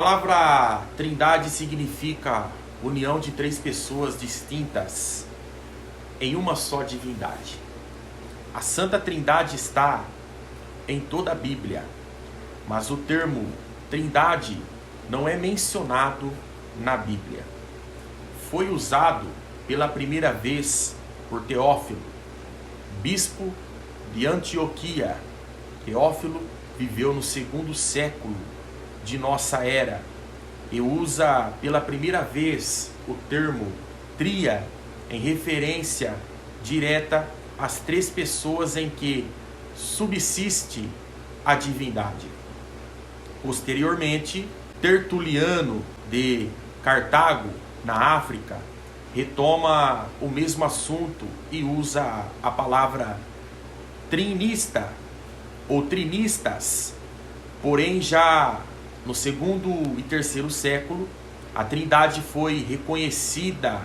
A palavra Trindade significa união de três pessoas distintas em uma só divindade. A Santa Trindade está em toda a Bíblia, mas o termo Trindade não é mencionado na Bíblia. Foi usado pela primeira vez por Teófilo, bispo de Antioquia. Teófilo viveu no 2º século de nossa era e usa pela primeira vez o termo tria em referência direta às três pessoas em que subsiste a divindade. Posteriormente, Tertuliano de Cartago, na África, retoma o mesmo assunto e usa a palavra trinista ou trinistas. Porém, já no 2º e 3º século, a Trindade foi reconhecida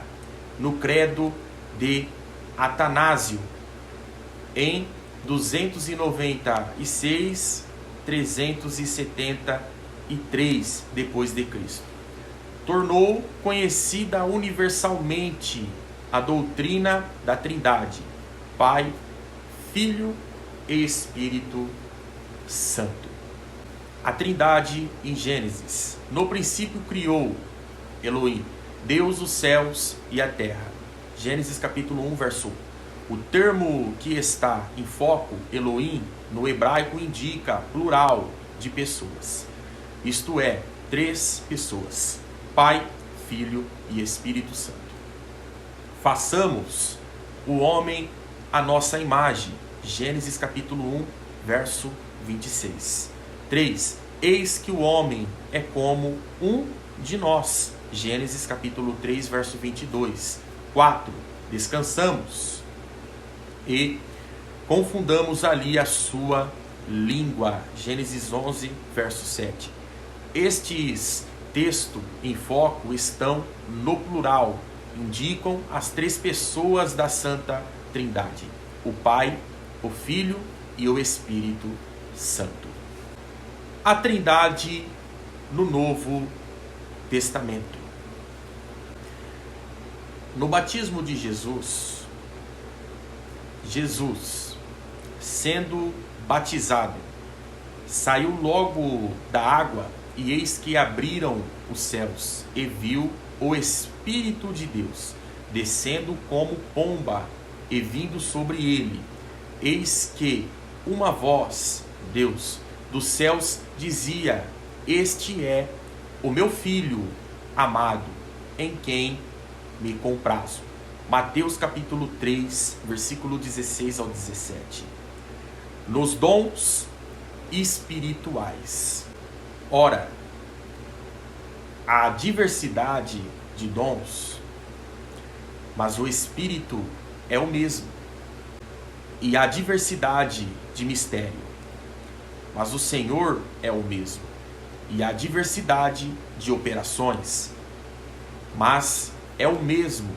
no credo de Atanásio em 296-373 depois de Cristo. Tornou conhecida universalmente a doutrina da Trindade, Pai, Filho e Espírito Santo. A Trindade em Gênesis. No princípio criou Elohim, Deus, os céus e a terra. Gênesis capítulo 1, verso 1. O termo que está em foco, Elohim, no hebraico indica plural de pessoas. Isto é, três pessoas: Pai, Filho e Espírito Santo. Façamos o homem à nossa imagem. Gênesis capítulo 1, verso 26. 3. Eis que o homem é como um de nós. Gênesis capítulo 3, verso 22. 4. Descansamos e confundamos ali a sua língua. Gênesis 11, verso 7. Estes textos em foco estão no plural, indicam as três pessoas da Santa Trindade: o Pai, o Filho e o Espírito Santo. A Trindade no Novo Testamento. No batismo de Jesus, sendo batizado, saiu logo da água, e eis que abriram os céus, e viu o Espírito de Deus, descendo como pomba, e vindo sobre ele. Eis que uma voz, Deus, dos céus dizia: este é o meu Filho amado, em quem me comprazo. Mateus capítulo 3, versículo 16 ao 17. Nos dons espirituais. Ora, há diversidade de dons, mas o Espírito é o mesmo. E há diversidade de mistério, mas o Senhor é o mesmo. E há diversidade de operações, mas é o mesmo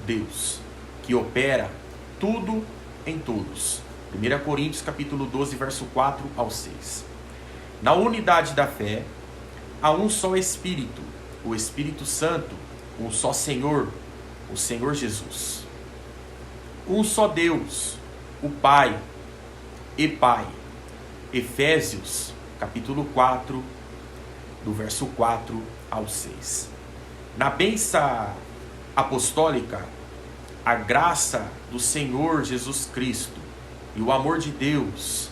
Deus que opera tudo em todos. 1 Coríntios capítulo 12, verso 4 ao 6. Na unidade da fé, há um só Espírito, o Espírito Santo, um só Senhor, o Senhor Jesus. Um só Deus, o Pai e Pai. Efésios capítulo 4, do verso 4 ao 6. Na bênção apostólica, a graça do Senhor Jesus Cristo e o amor de Deus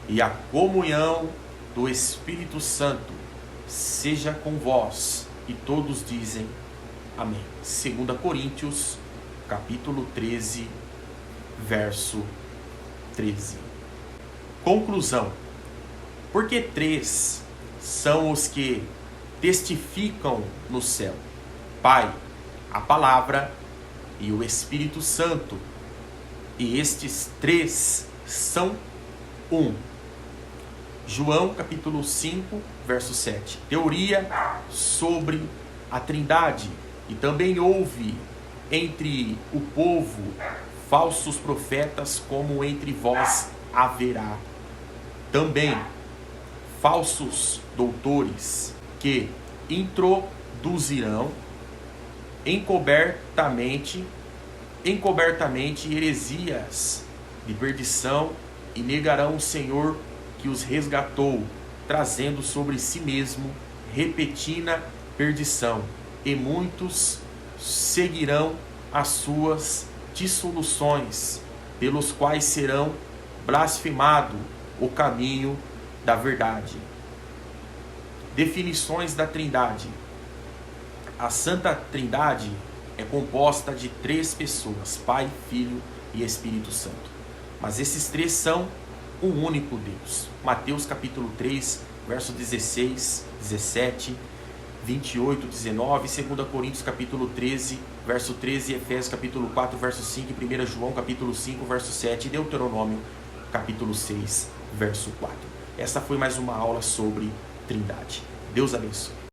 e a comunhão do Espírito Santo seja com vós. E todos dizem amém. 2 Coríntios capítulo 13, verso 13. Conclusão. Porque três são os que testificam no céu: Pai, a Palavra e o Espírito Santo. E estes três são um. João capítulo 5, verso 7. Teoria sobre a Trindade. E também houve entre o povo falsos profetas, como entre vós haverá também falsos doutores que introduzirão encobertamente heresias de perdição e negarão o Senhor que os resgatou, trazendo sobre si mesmo repentina perdição, e muitos seguirão as suas dissoluções, pelos quais serão blasfemado o caminho da verdade. Definições da Trindade. A Santa Trindade é composta de 3 pessoas, Pai, Filho e Espírito Santo. Mas esses 3 são um único Deus. Mateus capítulo 3, verso 16, 17, 28, 19, 2 Coríntios capítulo 13, verso 13, Efésios capítulo 4, verso 5, 1 João capítulo 5, verso 7 e Deuteronômio capítulo 6, verso 4. Essa foi mais uma aula sobre Trindade. Deus abençoe.